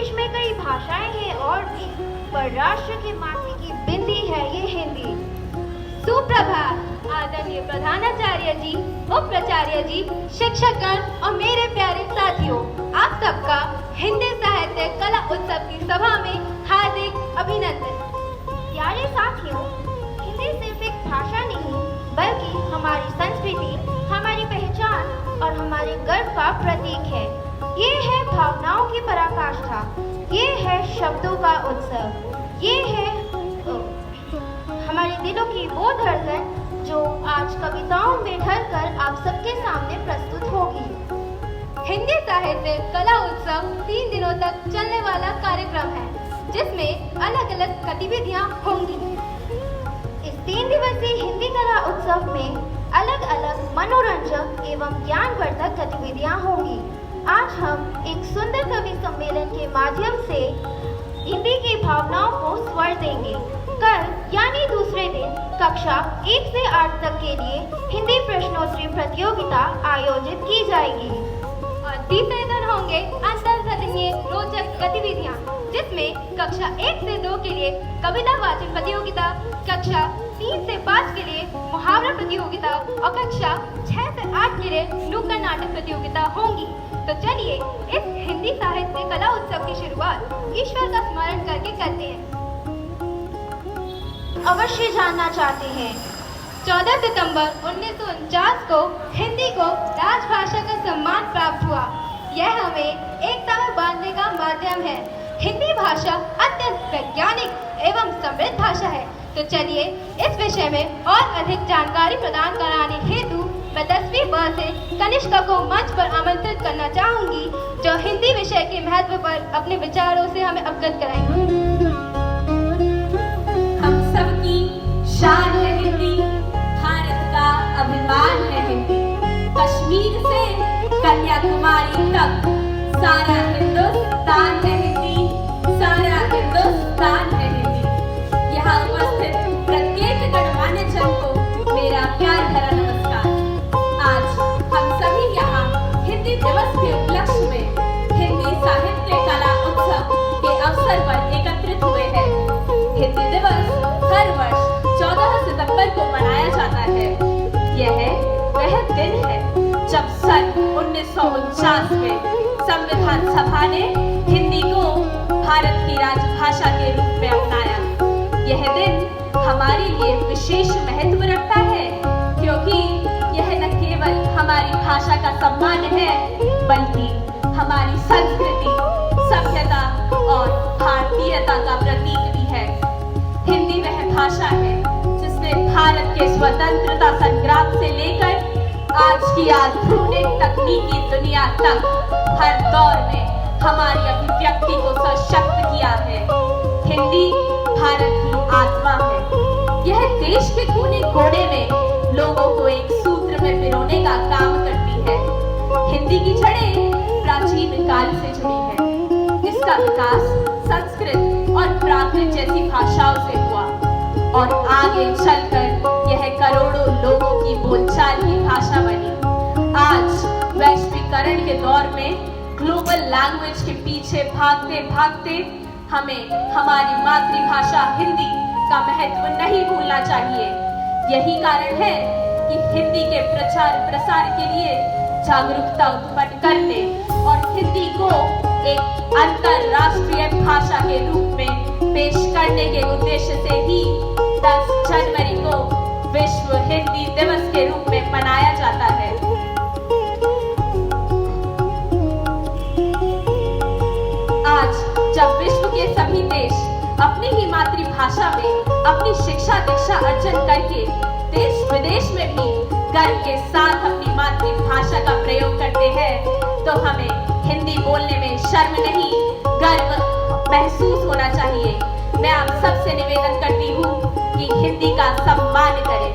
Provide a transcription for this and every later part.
देश में कई भाषाएं हैं और भी, पर राष्ट्र की माटी की बिंदी है ये हिंदी। सुप्रभात आदरणीय प्रधानाचार्य जी, उप प्राचार्य जी, शिक्षकगण और मेरे प्यारे साथियों, आप सबका हिंदी साहित्य कला उत्सव की सभा में हार्दिक अभिनंदन। प्यारे साथियों, हिंदी सिर्फ एक भाषा नहीं बल्कि हमारी संस्कृति, हमारी पहचान और हमारे गर्व का प्रतीक है। ये है भावनाओं की पराकाष्ठा, ये है शब्दों का उत्सव, ये है हमारे दिलों की वो धड़कन जो आज कविताओं में ढलकर आप सबके सामने प्रस्तुत होगी। हिंदी साहित्य कला उत्सव 3 दिनों तक चलने वाला कार्यक्रम है, जिसमें अलग अलग गतिविधियां होंगी। इस 3 दिवसीय हिंदी कला उत्सव में अलग अलग मनोरंजक एवं ज्ञानवर्धक गतिविधियां होंगी। आज हम एक सुंदर कवि सम्मेलन के माध्यम से हिंदी की भावनाओं को स्वर देंगे। कल यानी दूसरे दिन कक्षा 1 से 8 तक के लिए हिंदी प्रश्नोत्तरी प्रतियोगिता आयोजित की जाएगी और तीसरे दिन होंगे अंतर्सदनीय रोचक गतिविधियां, जिसमें कक्षा 1 से 2 के लिए कविता वाचन प्रतियोगिता, कक्षा 3 से 5 के लिए मुहावरा प्रतियोगिता और कक्षा 6 से 8 के लिए नुक्कड़ नाटक प्रतियोगिता होंगी। तो चलिए इस हिंदी साहित्य कला उत्सव की शुरुआत ईश्वर का स्मरण करके करते हैं। अवश्य जानना चाहते हैं 14 सितंबर 1949 को हिंदी को राजभाषा का सम्मान प्राप्त हुआ। यह हमें एकता में बांधने का माध्यम है। हिंदी भाषा अत्यंत वैज्ञानिक एवं समृद्ध भाषा है। तो चलिए इस विषय में और अधिक जानकारी प्रदान कराने हेतु मैं 10वीं ब से कनिष्का को मंच पर आमंत्रित करना चाहूंगी, जो हिंदी विषय के महत्व पर अपने विचारों से हमें अवगत कराएंगे। हम सबकी शान है हिंदी, भारत का अभिमान है हिंदी। कश्मीर से कन्याकुमारी तक सारा हिंदुस्तान है हिंदी, सारा हिंदुस्तान है हिंदी। यहाँ उपस्थित प्रत्येक गणमान्य जन को मेरा प्यार भरा नमस्कार। आज हम सभी यहाँ हिंदी दिवस के उपलक्ष्य में हिंदी साहित्य कला उत्सव के अवसर पर एकत्रित हुए हैं। हिंदी दिवस हर वर्ष 14 सितंबर को मनाया जाता है। यह वह दिन है जब सन 1949 में संविधान सभा ने हिंदी को भारत की राजभाषा के रूप में अपनाया। यह दिन हमारे लिए विशेष महत्व रखता है, क्योंकि यह न केवल हमारी भाषा का सम्मान है, बल्कि हमारी संस्कृति, सभ्यता और भारतीयता का प्रतीक भी है। हिंदी वह भाषा है जिसने भारत के स्वतंत्रता संग्राम से लेकर आज की आधुनिक तकनीकी दुनिया तक हर दौर में हमारी अभिव्यक्ति को सशक्त किया है। हिंदी भारत की आत्मा है। यह देश के कोने कोने में लोगों को एक सूत्र में पिरोने का काम करती है। हिंदी की जड़ें प्राचीन काल से जुड़ी है। इसका विकास संस्कृत और प्राकृत जैसी भाषाओं से हुआ और आगे चलकर यह करोड़ों लोगों की बोलचाल की भाषा बनी। आज वैश्वीकरण के दौर में ग्लोबल लैंग्वेज के पीछे भागते भागते हमें हमारी मातृभाषा हिंदी का महत्व नहीं भूलना चाहिए। यही कारण है कि हिंदी के प्रचार प्रसार के लिए जागरूकता उत्पन्न करने और हिंदी को एक अंतरराष्ट्रीय भाषा के रूप में पेश करने के उद्देश्य से ही 10 जनवरी को विश्व हिंदी दिवस के रूप में मनाया जाता है। आज जब विश्व के सभी देश अपनी ही मातृभाषा में अपनी शिक्षा दीक्षा अर्जन करके देश विदेश में भी गर्व के साथ अपनी मातृभाषा का प्रयोग करते हैं, तो हमें हिंदी बोलने में शर्म नहीं, गर्व महसूस होना चाहिए। मैं आप सबसे निवेदन करती हूँ कि हिंदी का सम्मान करें,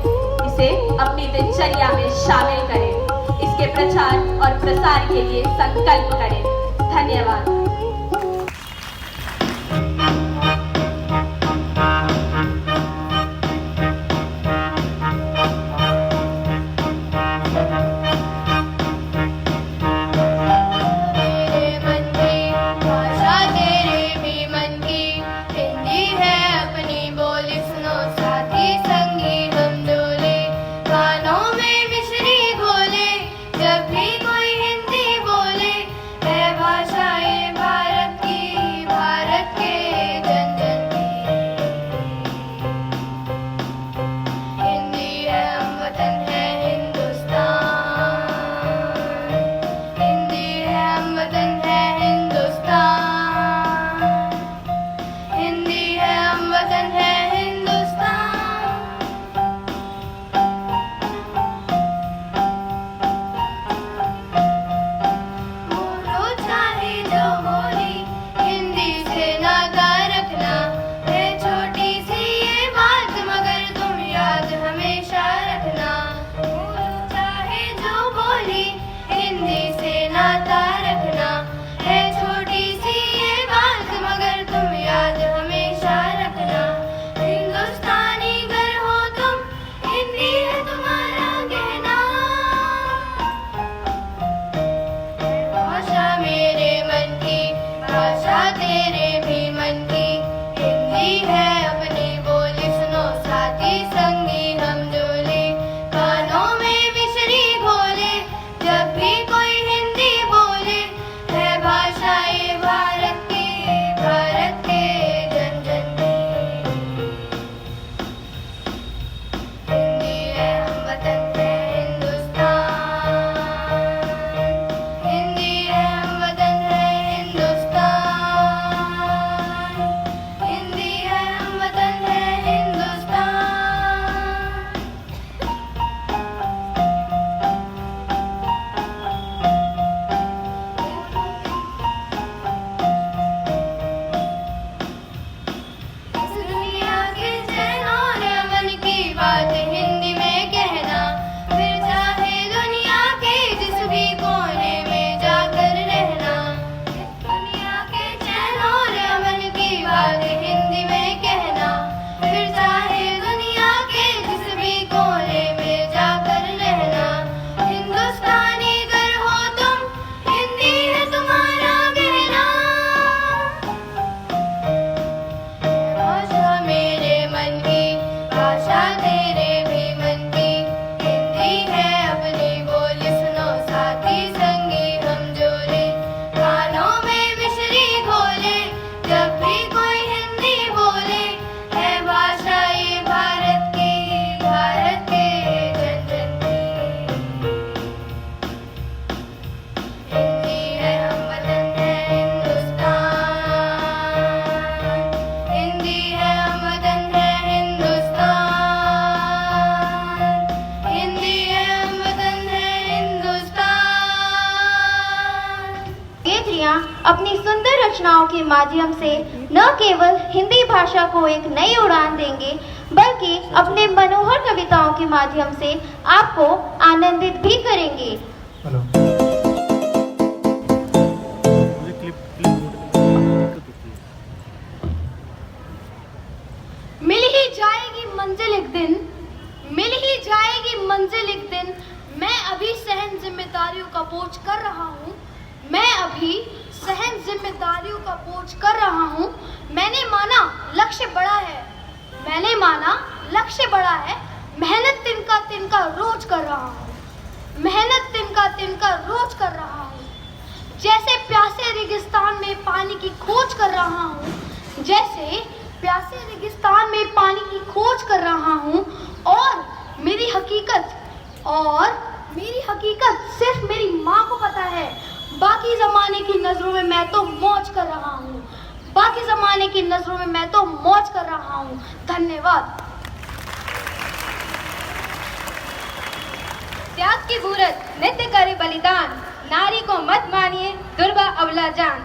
इसे अपनी दिनचर्या में शामिल करें, इसके प्रचार और प्रसार के लिए संकल्प करें। धन्यवाद। भाषा तेरे रचनाओं के माध्यम से न केवल हिंदी भाषा को एक नई उड़ान देंगे, बल्कि अपने मनोहर कविताओं के माध्यम से आपको आनंदित भी करेंगे। मिल ही जाएगी मंजिल एक दिन, मिल ही जाएगी मंजिल एक दिन। मैं अभी सहन जिम्मेदारियों का बोझ कर रहा हूँ, मैं अभी सहन जिम्मेदारियों का बोझ कर रहा हूँ। मैंने माना लक्ष्य बड़ा है, मैंने माना लक्ष्य बड़ा है। मेहनत तिनका तिनका रोज कर रहा हूँ, मेहनत तिनका तिनका रोज कर रहा हूँ। जैसे प्यासे रेगिस्तान में पानी की खोज कर रहा हूँ, जैसे प्यासे रेगिस्तान में पानी की खोज कर रहा हूँ। और मेरी हकीकत सिर्फ मेरी माँ को पता है। बाकी ज़माने की नज़रों में मैं तो मौज कर रहा हूँ, बाकी ज़माने की नज़रों में मैं तो मौज कर रहा हूँ। धन्यवाद। त्याग की बूरत नित्य करे बलिदान, नारी को मत मानिए दुर्गा अबला जान।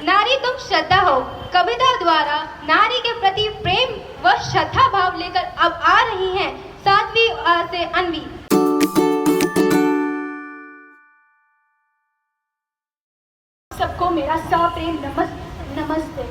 नारी तुम श्रद्धा हो कविता द्वारा नारी के प्रति प्रेम व श्रद्धा भाव लेकर अब आ रही हैं 7वीं आ से अन्वी। सबको मेरा सप्रेम नमस्ते।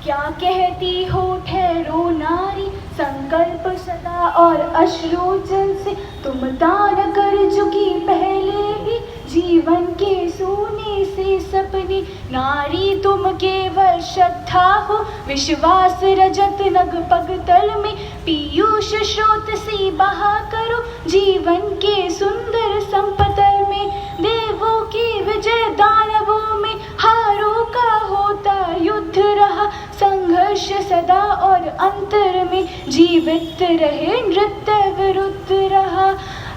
क्या कहती हो ठहरो नारी, संकल्प सदा और अश्रु जल से तुम दान कर चुकी पहले ही जीवन के सोने से सपने। नारी तुम केवल श्रद्धा हो, विश्वास रजत नग पग तल में पीयूष स्रोत से बहा करो जीवन के सुंदर संपतल में। देवों की विजय दानवों में हारों का होता युद्ध रहा, संघर्ष सदा और अंतर में जीवित रहे नृत्य विरुद्ध रहा।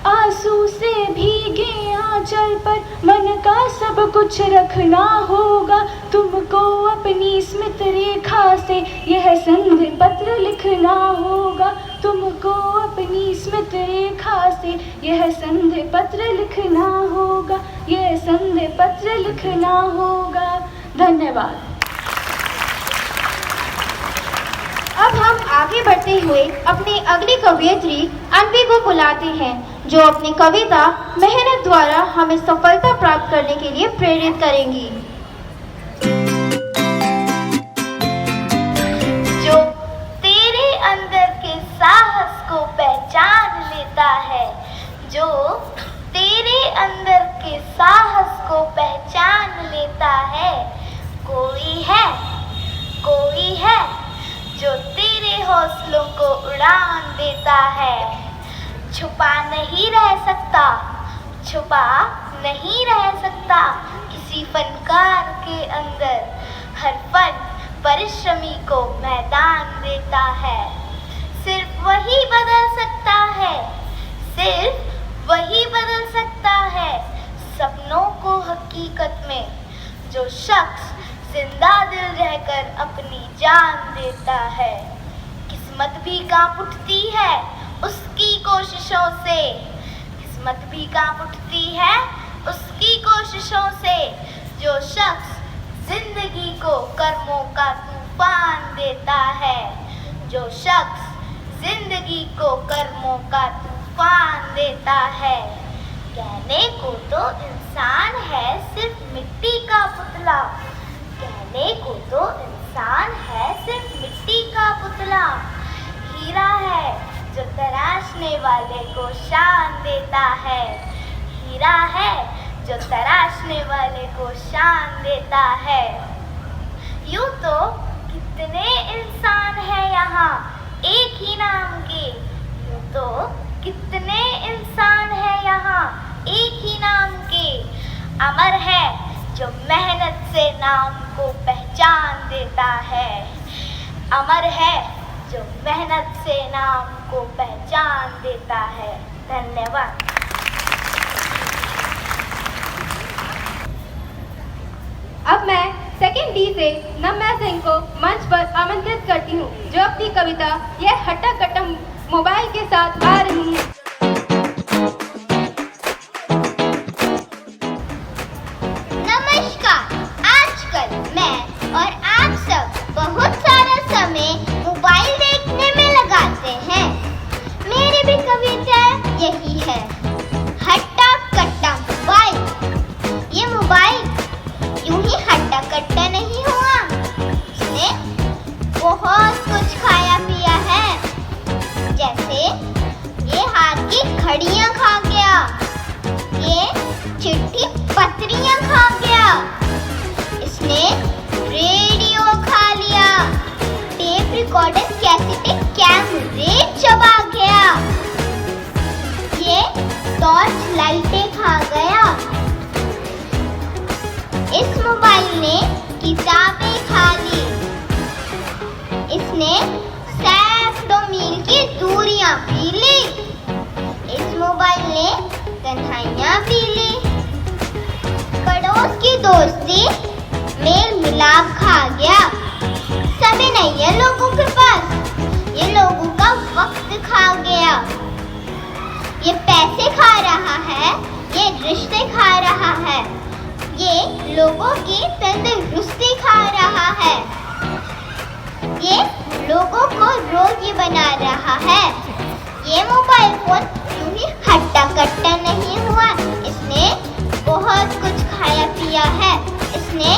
आंसू से भीगे आंचल पर मन का सब कुछ रखना होगा, तुमको अपनी स्मित रेखा से यह संधि पत्र लिखना होगा, तुमको अपनी स्मित रेखा से यह संधि पत्र लिखना होगा, यह संधि पत्र लिखना होगा। धन्यवाद। अब हम आगे बढ़ते हुए अपनी अगली कवयित्री अन्वी को बुलाते हैं, जो अपनी कविता मेहनत द्वारा हमें सफलता प्राप्त करने के लिए प्रेरित करेंगी। जो तेरे अंदर के साहस को पहचान लेता है, जो तेरे अंदर के साहस को पहचान लेता है। कोई है जो तेरे हौसलों को उड़ान देता है। छुपा नहीं रह सकता, छुपा नहीं रह सकता किसी फनकार के अंदर। हर फन परिश्रमी को मैदान देता है। सिर्फ वही बदल सकता है, सिर्फ वही बदल सकता है सपनों को हकीकत में। जो शख्स जिंदा दिल रहकर अपनी जान देता है। किस्मत भी कांप उठती है उसकी कोशिशों से, किस्मत भी कांप उठती है उसकी कोशिशों से। जो शख्स जिंदगी को कर्मों का तूफान देता है, जो शख्स जिंदगी को कर्मों का तूफान देता है। कहने को तो इंसान है सिर्फ मिट्टी का पुतला, कहने को तो इंसान है सिर्फ मिट्टी का पुतला। हीरा है जो तराशने वाले को शान देता है, हीरा है जो तराशने वाले को शान देता है। यूं तो कितने इंसान हैं यहाँ एक ही नाम के, यूं तो कितने इंसान हैं यहाँ एक ही नाम के। अमर है जो मेहनत से नाम को पहचान देता है, अमर है जो मेहनत से नाम को पहचान देता है। धन्यवाद। अब मैं सेकंड डी से नम्या सिंह को मंच पर आमंत्रित करती हूँ, जो अपनी कविता यह हट्टा कट्टा मोबाइल के साथ आ रही है। नमस्कार, आजकल मैं रिकॉर्डर कैसेट कैमरे चबा गया। ये टॉर्च लाइटें खा गया। इस मोबाइल ने किताबें खा ली। इसने सैकड़ों मील की दूरियां पी ली। इस मोबाइल ने तन्हाइयां पी ली। पड़ोस की दोस्ती मेल मिलाप खा गया। समय नहीं है लोगों के पास, ये लोगों का वक्त खा गया। ये पैसे खा रहा है, ये रिश्ते खा रहा है, ये लोगों की तंदुरुस्ती खा रहा है, ये लोगों को रोगी बना रहा है। ये मोबाइल फोन यूं ही हट्टा कट्टा नहीं हुआ, इसने बहुत कुछ खाया पिया है। इसने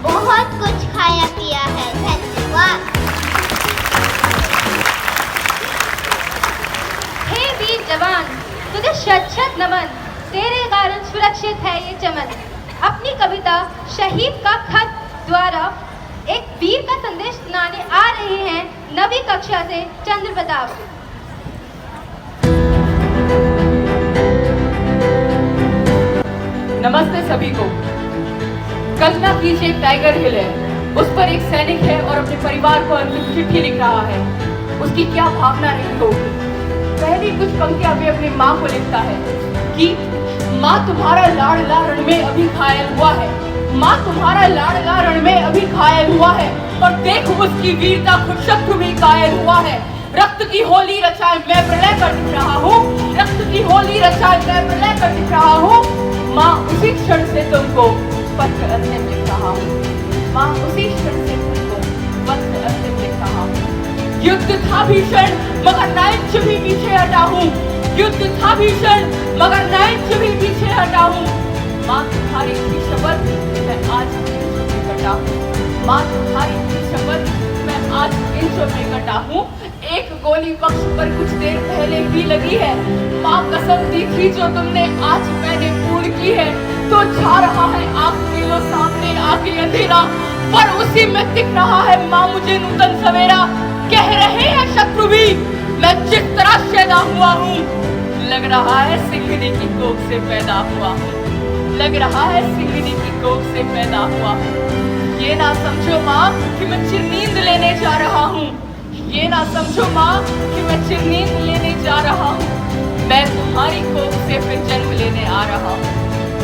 बहुत कुछ खाया पिया है। धन्यवाद। हे वीर जवान, तुझे शत शत नमन, तेरे कारण सुरक्षित है ये चमन। अपनी कविता शहीद का खत द्वारा एक वीर का संदेश सुनाने आ रहे हैं नवी कक्षा से चंद्र प्रताप। नमस्ते सभी को। कल्पना कीजिए एक टाइगर हिल है, उस पर एक सैनिक है और अपने परिवार को अंतिम चिट्ठी लिख रहा है। उसकी क्या भावना रही होगी। पहली कुछ पंक्तियां वे अपनी माँ को लिखता है कि माँ तुम्हारा लाडला रण में अभी घायल हुआ है, माँ तुम्हारा लाडला रण में अभी घायल हुआ है, और देख उसकी वीरता खुद शत्रु भी घायल हुआ है। रक्त की होली रचाए मैं प्रलय कर दिख रहा हूँ, रक्त की होली रचाए मैं प्रलय कर दिख रहा हूँ। माँ उसी क्षण से तुमको पत्र अंतिम लिख रहा हूँ, माँ उसी क्षण से तुमको पत्र अंतिम लिख रहा हूँ। युद्ध था भीषण मगर न इंच भी पीछे हटा हूँ, युद्ध था भीषण मगर न इंच भी पीछे हटा हूँ। माँ तुम्हारी थी शपथ मैं आज इंचों में कटा हूँ, माँ तुम्हारी थी शपथ मैं आज इंचों में कटा हूँ। एक गोली पक्ष पर कुछ देर पहले भी लगी है, माँ कसम दी थी जो तुमने आज मैंने पूर्ण की है। तो छा रहा है आँख लो सामने आके अंधेरा, पर उसी में दिख रहा है माँ मुझे नूतन सवेरा। कह रहे हैं शत्रु भी मैं जिस तरह पैदा हुआ हूँ, लग रहा है सिंघनी की कोख से पैदा हुआ हूँ, लग रहा है सिंघनी की कोख से पैदा हुआ हूँ। ये ना समझो माँ कि मैं चिरनींद लेने जा रहा हूँ, ये ना समझो माँ कि मैं चिरनींद लेने जा रहा हूँ। मैं तुम्हारी कोख से फिर जन्म लेने आ रहा हूँ,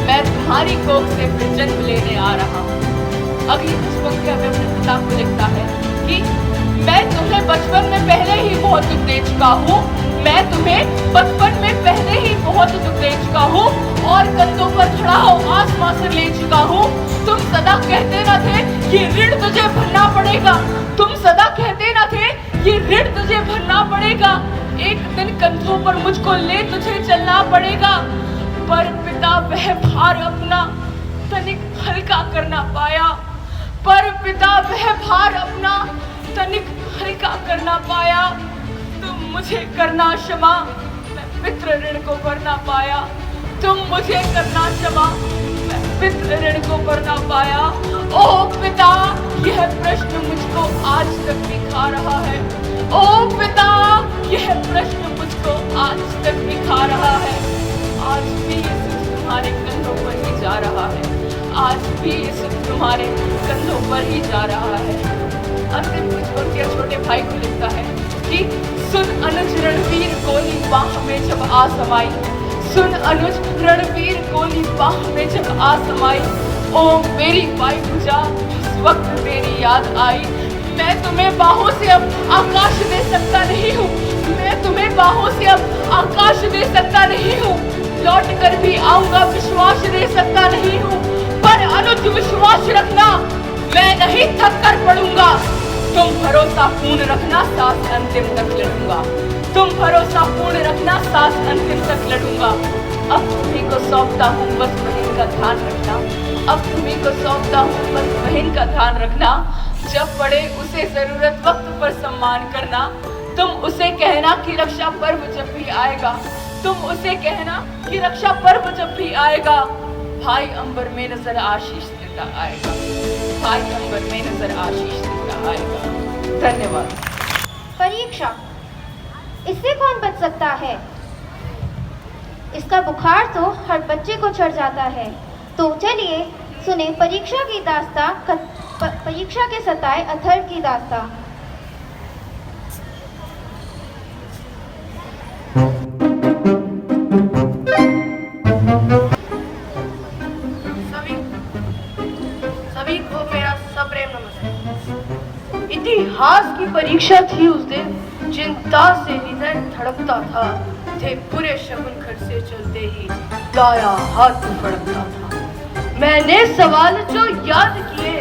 मैं तुम्हारी कोख से फिर जन्म लेने आ रहा हूँ। अगली कुछ पंक्तियां में अपने पिता को लिखता है कि मैं तुम्हें बचपन में पहले ही बहुत दुख दे चुका हूँ, मैं तुम्हें बचपन में पहले ही बहुत दुख दे चुका हूँ, और कंधों पर खड़ा हो आसमां से ले चुका हूँ। तुम सदा कहते न थे कि ऋण तुझे भरना पड़ेगा, तुम सदा कहते न थे कि ऋण तुझे भरना पड़ेगा, एक दिन कंधों पर मुझको ले तुझे चलना पड़ेगा। पर पिता वह भार अपना तनिक हल्का करना पाया, पर पिता वह भार अपना तनिक हल्का करना पाया। तुम मुझे करना क्षमा मैं पितृ ऋण को भरना पाया, तुम मुझे करना क्षमा मैं पितृ ऋण को भरना पाया। ओ पिता यह प्रश्न मुझको आज तक भी खा रहा है, ओ पिता यह प्रश्न मुझको आज तक भी खा रहा है। आज भी ये सुख तुम्हारे कंधों पर ही जा रहा है, आज भी ये सुख तुम्हारे कंधों पर ही जा रहा है। अंतिम कुछ पंक्तियां छोटे भाई को लिखता है कि सुन अनुज रणवीर गोली बाह में जब आ समाई, सुन अनुज रणवीर गोली बाह में जब आ समाई। ओ मेरी बाई पूजा जिस वक्त मेरी याद आई, मैं तुम्हें बाहों से अब आकाश दे सकता नहीं हूँ, मैं तुम्हें बाहों से अब आकाश दे सकता नहीं हूँ, लौट कर भी आऊंगा विश्वास दे सकता नहीं हूँ। पर अनुज विश्वास रखना मैं नहीं थक कर पड़ूंगा, तुम भरोसा पूर्ण रखना सांस अंतिम तक लड़ूंगा, तुम भरोसा पूर्ण रखना सांस अंतिम तक लड़ूंगा। अब तुम्ही को सौंपता हूँ बस बहन का ध्यान रखना, अब तुम्ही को सौंपता हूँ बस बहन का ध्यान रखना। जब पड़े उसे जरूरत वक्त पर सम्मान करना, तुम उसे कहना कि रक्षा पर्व जब भी आएगा, तुम उसे कहना कि रक्षा पर्व जब भी आएगा। भाई अंबर में नजर आशीष देता आएगा, भाई अंबर में नजर आशीष देता आएगा। धन्यवाद। परीक्षा। इससे कौन बच सकता है? इसका बुखार तो हर बच्चे को चढ़ जाता है। तो चलिए सुने परीक्षा की दास्तां, परीक्षा के सताए अथर्व की दास्तां। सभी को मेरा सप्रेम नमस्ते। इतिहास की परीक्षा थी उस दिन, चिंता से हृदय धड़कता था। थे पूरे शगुन घर से चलते ही दाया हाथ फड़कता था। मैंने सवाल जो याद किए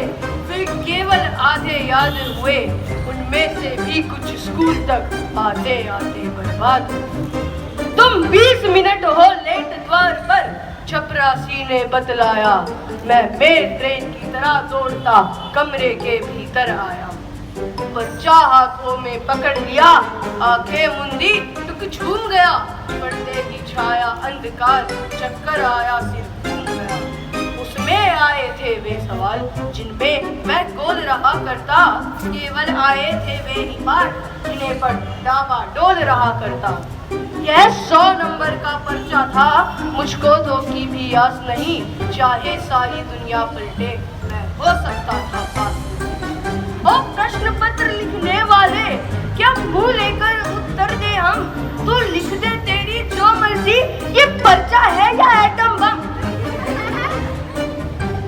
वे केवल आधे याद हुए, उनमें से भी कुछ स्कूल तक आते आते बर्बाद हुए। तुम 20 मिनट हो लेट द्वार पर, चपरासी ने बतलाया। मैं मेल ट्रेन की तरह दौड़ता कमरे के भीतर आया। बच्चा हाथों में पकड़ लिया, आंखें मुंदी टुक झूम गया। पर्दे की छाया अंधकार, चक्कर आया, सिर घूम गया। उसमें आए थे वे सवाल जिनमें मैं गोल रहा करता। केवल आए थे वे ही पाठ जिन्हें पर डाबा डोल रहा करता। यह 100 नंबर का पर्चा था, मुझको धोखी भी आस नहीं। चाहे सारी दुनिया पलटे मैं हो सकता था पास। ओ प्रश्न पत्र लिखने वाले, क्या मुंह लेकर उत्तर दे हम? तू लिख दे तेरी जो मर्जी, ये पर्चा है या एटम बम?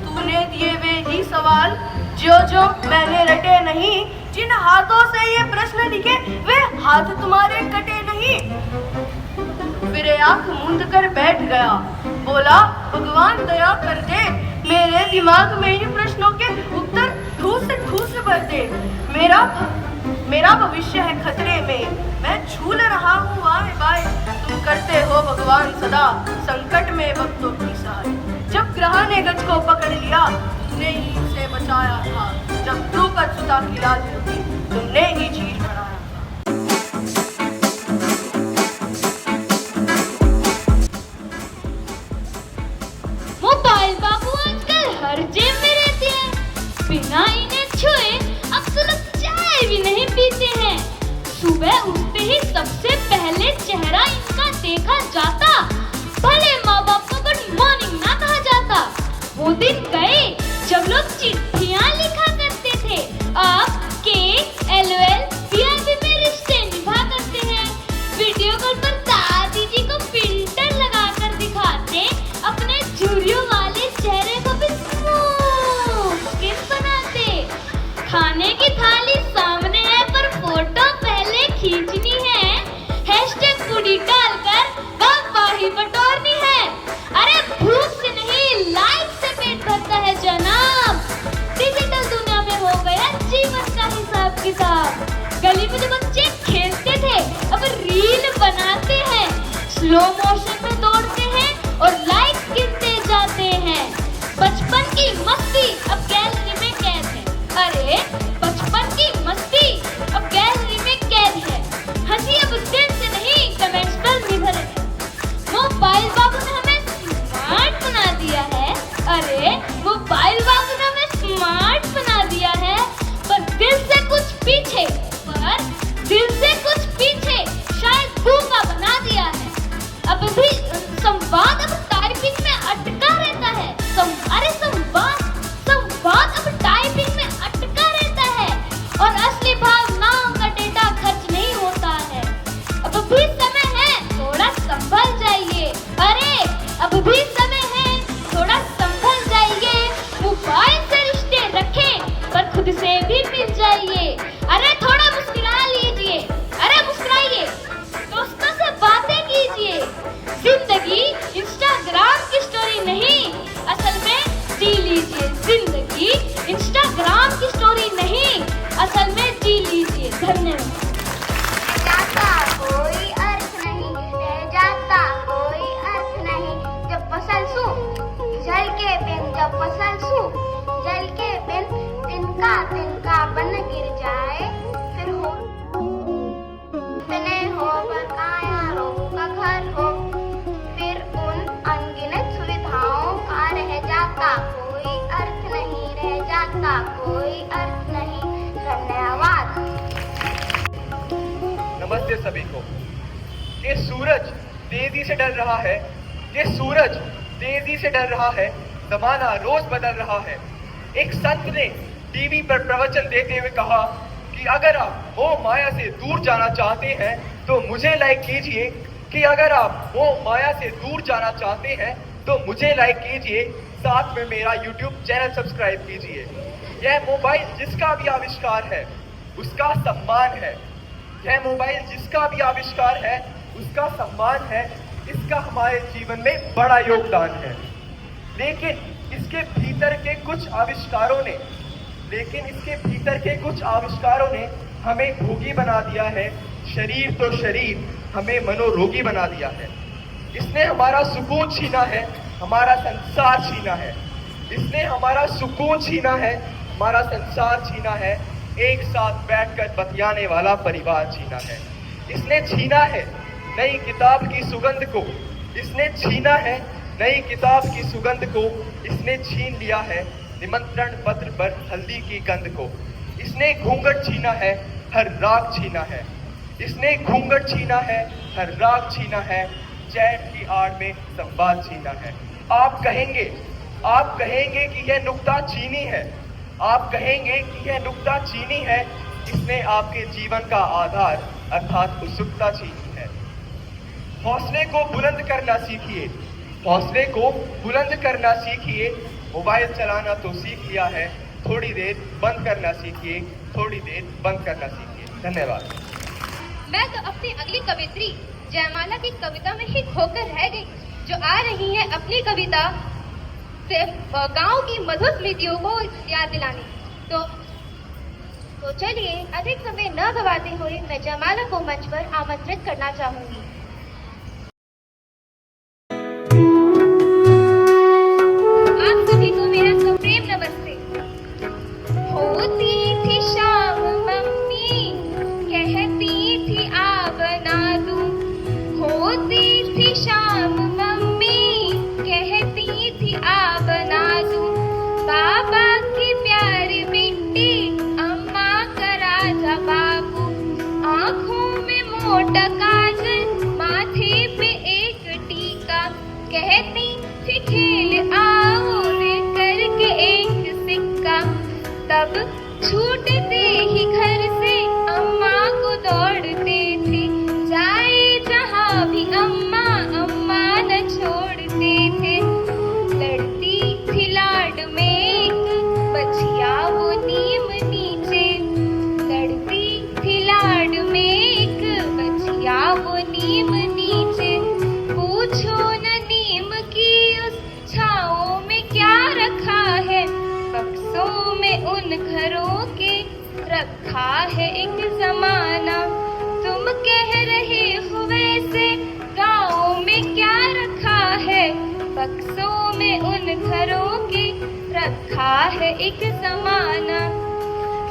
तूने दिए वे ही सवाल जो मैंने रटे नहीं। जिन हाथों से ये प्रश्न लिखे वे हाथ तुम्हारे कटे नहीं। फिर आंख मूंद कर बैठ गया, बोला भगवान दया कर दे। मेरे दिमाग में इन प्रश्नों के उत्तर ठूस ठूस भर दे। मेरा भविष्य है खतरे में, मैं झूल रहा हूँ आए बाए। तुम करते हो भगवान सदा संकट में वक्तों की सहाय। जब ग्रह ने गज को पकड़ लिया, तुमने ही उसे बचाया था। जब ध्रुव पर सुता की लाज रुकी, तुमने ही चीज बनाया था। मोबाइल बाबू आजकल हर जेब में रहते हैं। बिना इन्हें छुए अक्सर चाय भी नहीं पीते हैं। सुबह उठते ही सबसे पहले चेहरा इनका देखा जाता, भले माँ बाप को गुड मॉर्निंग ना कहा जाता। वो दिन गए जब लोग चिट्ठियाँ लिखा करते थे। अब KLOL PRP में रिश्ते निभा करते हैं। वीडियो कॉल पर दादी जी को फिल्टर लगा कर दिखाते, अपने झुर्रियों वाले चेहरे को भी स्किन बनाते। खाने की थाली सामने है पर फोटो पहले खींचनी है। हैशटैग फूडी डालकर वाहवाही बटोरनी है। अरे भूख से नहीं लाइक से पेट भरता है जनाब। डिजिटल दुनिया में हो गया जीवन का हिसाब किताब। गली में जो बच्चे खेलते थे अब रील बनाते हैं। स्लो मोशन में दौड़ते हैं और लाइक गिनते जाते हैं। बचपन की मस्ती अब गैलरी में कैद है। अरे बचपन की मस्ती अब गैलरी में कैद है। हंसी अब दिल से नहीं कमेंट्स पर निर्भर है। मोबाइल बाबू ने हमें स्मार्ट बना दिया है। अरे मोबाइल बाबू ने हमें स्मार्ट बना दिया है, पर दिल से कुछ पीछे, शायद गूंगा बना दिया है। अब भी संवाद अब टाइपिंग में अटका रहता है। अरे संवाद अब टाइपिंग में अटका रहता है और असली भावनाओं का डेटा खर्च नहीं होता है। अब भी समय है, थोड़ा संभल जाइए। अरे अब भी समय है, थोड़ा संभल जाइए। मोबाइल से रिश्ते रखें पर खुद से भी मिल जाइए। अरे थोड़ा मुस्कुरा लीजिए, अरे मुस्कुराइए, दोस्तों से बातें कीजिए। जिंदगी इंस्टाग्राम की स्टोरी नहीं, असल में जी लीजिए। जिंदगी इंस्टाग्राम की स्टोरी नहीं, असल में जी लीजिए। धन्यवाद। जाता कोई अर्थ नहीं, रह जाता कोई अर्थ नहीं। जब फसल सू जल के बिन, जब फसल सू जल के बिन, तिनका बन गिर जाए। फिर हो तने हो बकाया रोग का घर हो। फिर उन अनगिनत सुविधाओं का रह जाता कोई अर्थ नहीं, रह जाता कोई अर्थ नहीं। धन्यवाद। नमस्ते सभी को। ये सूरज तेजी से ढल रहा है, ये सूरज तेजी से ढल रहा है, जमाना रोज बदल रहा है। एक संत ने टीवी पर प्रवचन देते हुए कहा कि अगर आप मोह माया से दूर जाना चाहते हैं तो मुझे लाइक कीजिए, कि अगर आप मोह माया से दूर जाना चाहते हैं तो मुझे लाइक कीजिए, साथ में मेरा YouTube चैनल सब्सक्राइब कीजिए। यह मोबाइल जिसका भी आविष्कार है उसका सम्मान है, यह मोबाइल जिसका भी आविष्कार है उसका सम्मान है, इसका हमारे जीवन में बड़ा योगदान है। लेकिन इसके भीतर के कुछ आविष्कारों ने हमें भोगी बना दिया है, शरीर तो शरीर हमें मनोरोगी बना दिया है। इसने हमारा सुकून छीना है, हमारा संसार छीना है, इसने हमारा सुकून छीना है, हमारा संसार छीना है, एक साथ बैठकर बतियाने वाला परिवार छीना है। इसने छीना है नई किताब की सुगंध को, इसने छीना है नई किताब की सुगंध को, इसने छीन लिया है निमंत्रण पत्र पर हल्दी की गंध को। इसने घूंघट छीना है, हर राग छीना है, इसने घूंघट छीना है, हर राग छीना है, चैट की आड़ में संवाद छीना है। आप कहेंगे कि यह नुक्ता चीनी है, आप कहेंगे कि यह नुक्ता चीनी है, इसने आपके जीवन का आधार अर्थात उत्सुकता छीनी है। हौसले को बुलंद करना सीखिए, हौसले को बुलंद करना सीखिए, मोबाइल चलाना तो सीख लिया है, थोड़ी देर बंद करना सीखिए, थोड़ी देर बंद करना सीखिए। धन्यवाद। मैं तो अपनी अगली कवित्री जयमाला की कविता में ही खोकर रह गई, जो आ रही है अपनी कविता से गांव की मधुर स्मृतियों को याद दिलाने। तो चलिए अधिक समय न गवाते हुए मैं जयमाला को मंच पर आमंत्रित करना चाहूंगी। आप सभी को मेरा सप्रेम नमस्ते। होती थी शाम मम्मी कहती थी आ बना दूं, होती थी शाम मम्मी कहती थी आ बना दूं, बाबा की प्यारी बेटी अम्मा का राजा बाबू, आंखों में मोटा काजल माथे पे एक टीका, कहती थी खेल आओ रे करके एक सिक्का, तब छूटते ही घर से अम्मा को दौड़ते थे, जाए जहाँ भी अम्मा अम्मा न छोड़ते थे। लड़ती थी लाड में एक बछिया वो नीम नीचे, लड़ती थी लाड में एक बछिया वो नीम नीचे, पूछो न नीम की उस छाओं में क्या रखा है, बक्सों में उन घरों के रखा है एक जमाना। तुम कह रहे हो वैसे गाँव में क्या रखा है, बक्सों में उन घरों के रखा है एक जमाना।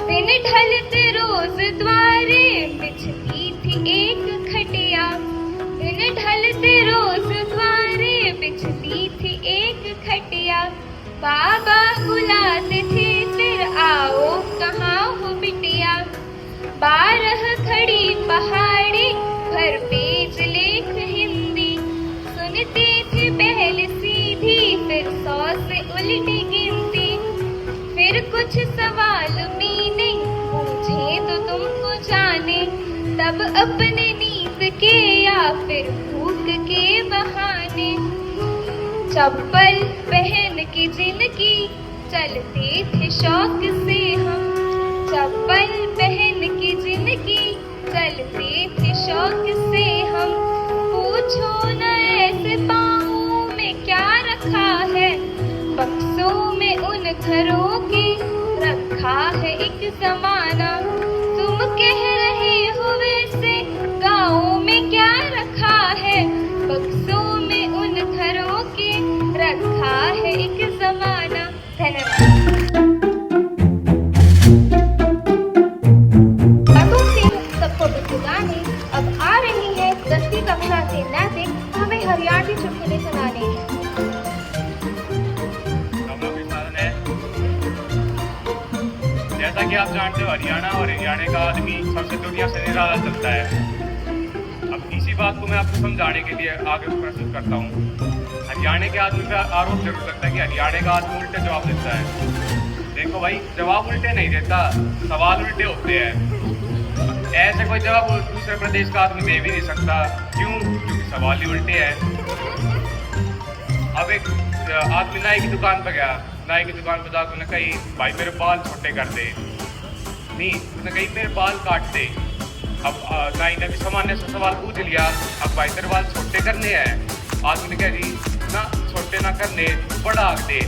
दिन ढलते रोज द्वारे बिछती थी एक खटिया, दिन ढलते रोज द्वारे बिछती थी एक खटिया, बाबा बुलाते थे फिर आओ कहाँ हो बिटिया, 12 खड़ी पहाड़ी भर पेज लेख हिंदी, सुनते थे पहले सीधी फिर 100 से उल्टी गिनती, फिर कुछ सवाल मीनिंग पूछे तो तुमको जाने, तब अपने नींद के या फिर भूख के बहाने, चप्पल पहन के जिनकी चलते थे शौक से हम, चप्पल पहन के जिनकी चलते थे शौक से हम, पूछो न ऐसे पाँवों में क्या रखा है, बक्सों में उन घरों के रखा है एक जमाना। तुम कह रहे हो वैसे गाँव में क्या रखा है, बक्सों में उन घरों के रखा है एक जमाना। धन्यवाद। सबको गुनगुनाने अब आ रही है 10वीं कक्षा से नैतिक हमें हरियाणवी चुटकुले सुनाने। जैसा कि आप जानते हो हरियाणा और हरियाणा का आदमी सबसे दुनिया से निराला चलता है। इसी बात को मैं आपको समझाने के लिए आगे प्रस्तुत करता हूँ। हरियाणा के आदमी पे आरोप जरूर लगता है कि हरियाणा का आदमी उल्टे जवाब देता है। देखो भाई, जवाब उल्टे नहीं देता, सवाल उल्टे होते हैं। ऐसे कोई जवाब दूसरे प्रदेश का आदमी दे भी नहीं सकता। क्यों? क्योंकि सवाल ही उल्टे हैं। अब एक आदमी नाई की दुकान पर गया, नाई की दुकान पर जाकर उसने कही भाई मेरे बाल छोटे कर दे, नहीं उसने कही मेरे बाल काट दे। अब नाई ने भी सामान्य से सवाल पूछ लिया, अब भाई तेरे बाल छोटे करने हैं। आदमी ने कह दी ना छोटे ना करने, बड़ा आग दे।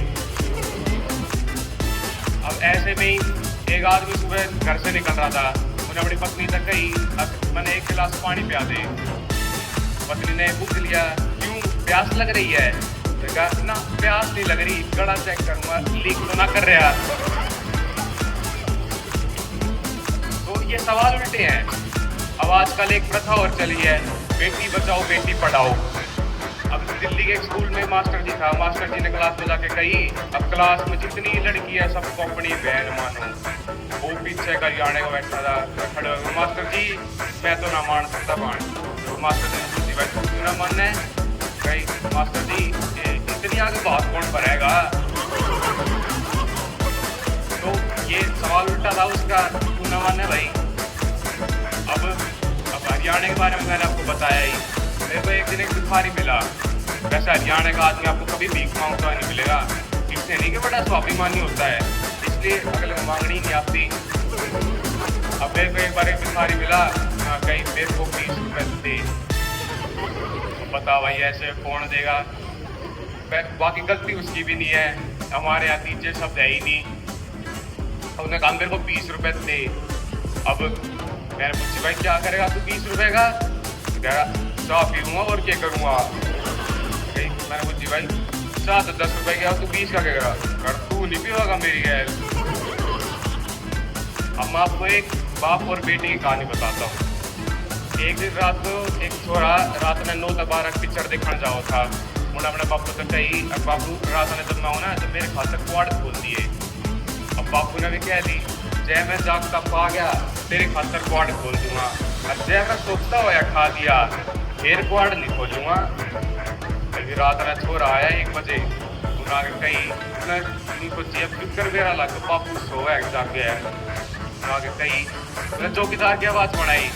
अब ऐसे में ही एक आदमी सुबह घर से निकल रहा था, उन्हें अपनी पत्नी से कही अब मैंने एक गिलास पानी पिया दे। पत्नी ने पूछ लिया क्यों, प्यास लग रही है? तो कहा ना प्यास नहीं लग रही, गला चेक करूंगा लीक तो ना कर रहा। तो ये सवाल उल्टे हैं। अब आजकल एक प्रथा और चली है, बेटी बचाओ बेटी पढ़ाओ। अब दिल्ली के एक स्कूल में मास्टर जी था, मास्टर जी ने क्लास में जाके कही अब क्लास में जितनी लड़की है सबको अपनी बहन मानो। वो पीछे का हरियाणा का बैठा था, खड़े हो गए, मास्टर जी मैं तो ना मान सकता बाण। तो मास्टर जी पूछी भाई क्यों ना मानना है? कही मास्टर जी इतनी आगे बात कौन पढ़ेगा? तो ये सवाल उल्टा था उसका, क्यों ना मानना भाई। अब हरियाणा के बारे में मैंने आपको बताया ही। मेरे को एक दिन एक भिखारी मिला। वैसे हरियाणा का आदमी आपको कभी भीख मांगता नहीं मिलेगा, इससे नहीं कि बड़ा स्वाभिमानी होता है, इसलिए अगले को मांगनी नहीं आती। अब मेरे को एक बार एक भिखारी मिला, कहीं मेरे को 20 रुपये दे। बता भाई ऐसे कौन देगा? बाकी गलती उसकी भी नहीं है, हमारे यहाँ तीजे शब्द है ही नहीं। उन्होंने कहा मेरे को 20 रुपये दे। अब मैंने पूछी भाई क्या करेगा तू 20 रुपये का? कह रहा चाह पीऊँगा और क्या करूँगा। मैंने पूछी भाई चाह तो 10 रुपये का, तू 20 का क्या करा? कर तू नहीं पीवागा मेरी गैर। अब मैं आपको एक बाप और बेटी की कहानी बताता हूँ। एक दिन रात को एक छोरा रात ने 9 तक 12 पिक्चर देखने जाओ था। उन्होंने अपने बापू से कही अब बापू रात ने जब मैं होना तो मेरे खाते क्वाड खोल दिए। अब बापू ने भी कह दी जय मैं जागता पा गया तेरे खातर क्वाड खोल दूंगा, और जय मैं सोचता हुआ खा दिया फिर क्वाड नहीं खोलूंगा। अभी रात में छोरा आया 1 बजे, उन्होंने कही उनको जेब फिक्र मेरा लग बापू सोया जाग गया। उन्होंने कही चौकीदार की आवाज बनाई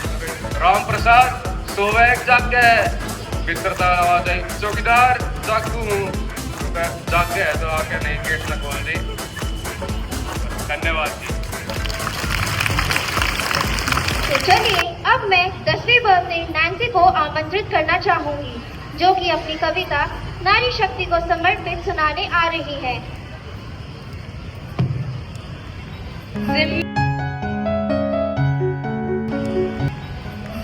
राम प्रसाद सोया जाग गया। भीतर आवाज आई चौकीदार जागू हूँ। जाग गया तो आके नहीं गेट न खोल दे। धन्यवाद जी। तो चलिए अब मैं 10वीं बर्थडे नैन्सी को आमंत्रित करना चाहूंगी, जो कि अपनी कविता नारी शक्ति को समर्पित सुनाने आ रही है।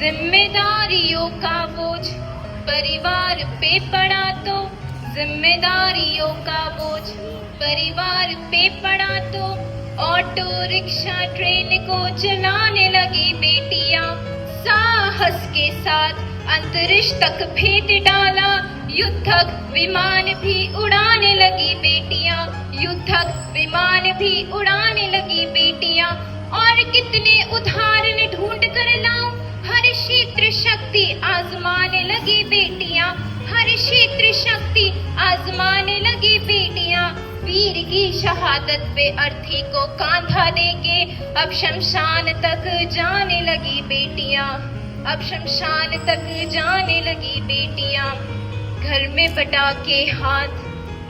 जिम्मेदारियों का बोझ परिवार पे पड़ा तो, जिम्मेदारियों का बोझ परिवार पे पड़ा तो, ऑटो रिक्शा ट्रेन को चलाने लगी बेटियां। साहस के साथ अंतरिक्ष तक भेद डाला, युद्धक विमान भी उड़ाने लगी बेटियां। युद्धक विमान भी उड़ाने लगी बेटियां। और कितने उदाहरण ढूंढ कर लाऊं, हर क्षेत्र शक्ति आजमाने लगी बेटियां। हर क्षेत्र शक्ति आजमाने लगी बेटियां। वीर की शहादत पे अर्थी को कांधा देके अब शमशान तक जाने लगी बेटियां। अब शमशान तक जाने लगी बेटियां। घर में पटाखे हाथ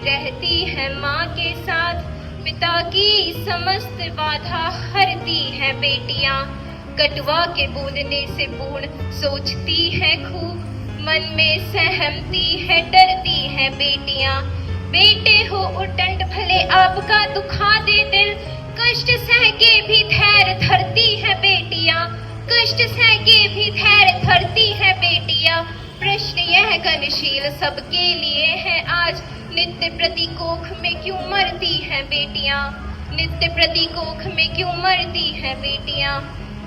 रहती है माँ के साथ, पिता की समस्त बाधा हरती है बेटियां। कटवा के बूंदने से बूंद सोचती है खूब, मन में सहमती है डरती है बेटियां। बेटे हो उटंड भले आपका दुखा दे दिल, कष्ट सह के भी धैर्य धरती है बेटियां। कष्ट सह के भी धैर्य धरती है बेटियां। प्रश्न यह घनशील सबके लिए है आज, नित्य प्रतिकोख में क्यों मरती है बेटियां। नित्य प्रतिकोख में क्यों मरती है बेटियां।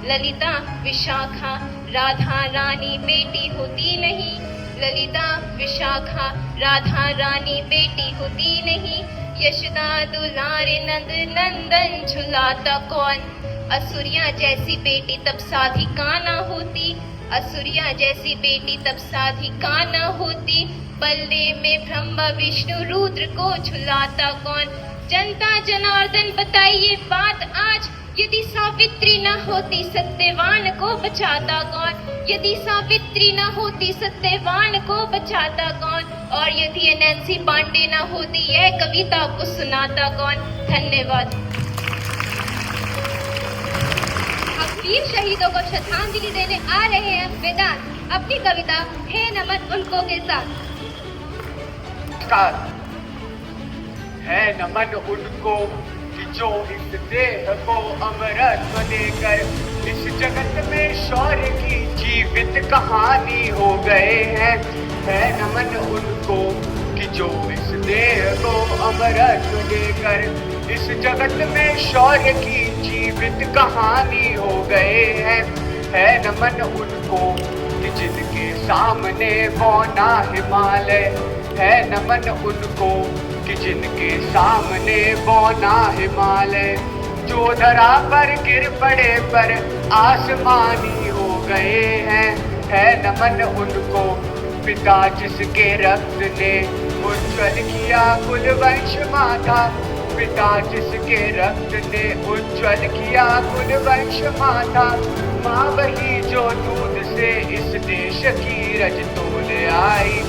ललिता विशाखा राधा रानी बेटी होती नहीं, ललिता विशाखा राधा रानी बेटी होती नहीं। यशोदा दुलारे नंद नंदन झुलाता कौन, असुरिया जैसी बेटी तब साधिका न होती, असुरिया जैसी बेटी तब साधिका न होती। बलदेव में ब्रह्मा विष्णु रुद्र को झुलाता कौन? जनता जनार्दन बताइए बात आज, यदि सावित्री न होती सत्यवान को बचाता कौन? यदि सावित्री न होती सत्यवान को बचाता कौन? और यदि नैन्सी पांडे न होती यह कविता को सुनाता कौन? धन्यवाद। अब वीर शहीदों को श्रद्धांजलि देने आ रहे हैं वेदांत अपनी कविता हे नमन उनको के साथ। है नमन उनको कि जो इस देह को अमरत्व देकर इस जगत में शौर्य की जीवित कहानी हो गए हैं। है नमन उनको कि जो इस देह को अमरत्व देकर इस जगत में शौर्य की जीवित कहानी हो गए हैं। है नमन उनको कि जिनके सामने बौना हिमालय, है नमन उनको कि जिनके सामने बौना हिमालय, जो धरा पर गिर पड़े पर आसमानी हो गए हैं। है नमन उनको पिता जिसके रक्त ने उज्ज्वल किया कुलवंश माता, पिता जिसके रक्त ने उज्ज्वल किया कुलवंश माता। माँ वही जो दूध से इस देश की रज तोल आई,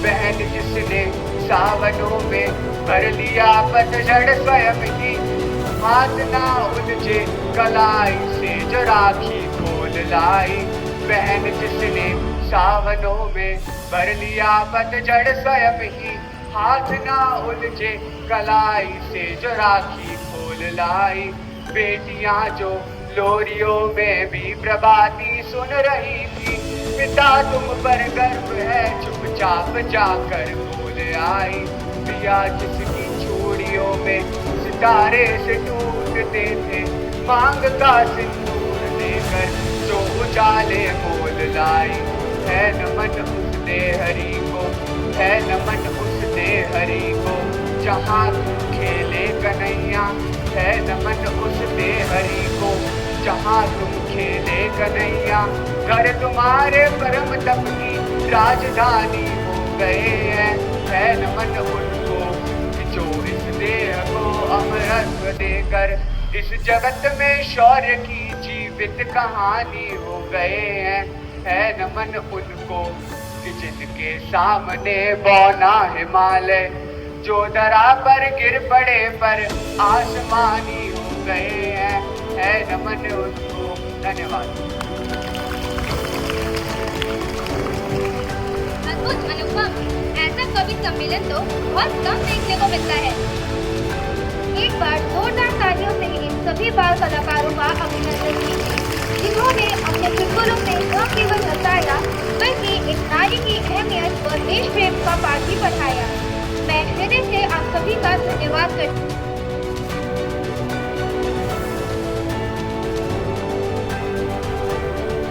बहन जिसने सावनों में भर लिया पतझड़ स्वयं ही, हाथ ना उलझे कलाई से जो राखी खोल लाई। बहन जिसने सावनों में भर लिया पतझड़ स्वयं ही, हाथ ना उलझे कलाई से जो राखी खोल लाई। बेटियां जो लोरियों में भी प्रभाती सुन रही थी, पिता तुम पर गर्व है चुपचाप जाकर बोल आई। पिया जिसकी चूड़ियों में सितारे से टूटते थे, मांग का सिंदूर देकर जो उजाले बोल लाई। है नमन उस देहरी को, है नमन उस देहरी को जहाँ तुम खेले कन्हैया। है नमन उस देहरी को जहाँ तुम खेले कन्हैया। घर तुम्हारे परम तप की राजधानी हो गए हैं। है नमन उनको जो इस देह को अमरत्व देकर इस जगत में शौर्य की जीवित कहानी हो गए हैं। है नमन उनको कि जिनके सामने बौना हिमालय, जो धरा पर गिर पड़े पर आसमानी हो गए हैं। है नमन उनको। धन्यवाद। अद्भुत अनुपम, ऐसा कवि सम्मेलन तो बहुत कम देखने को मिलता है। एक बार जोरदार तालियों से इन सभी बाल कलाकारों का अभिनंदन कीजिए, जिन्होंने अपने चुटकुलों से न केवल हंसाया बल्कि एक नारी की अहमियत व देश प्रेम का पाठ भी पढ़ाया। मैं हृदय से आप सभी का धन्यवाद करती हूँ।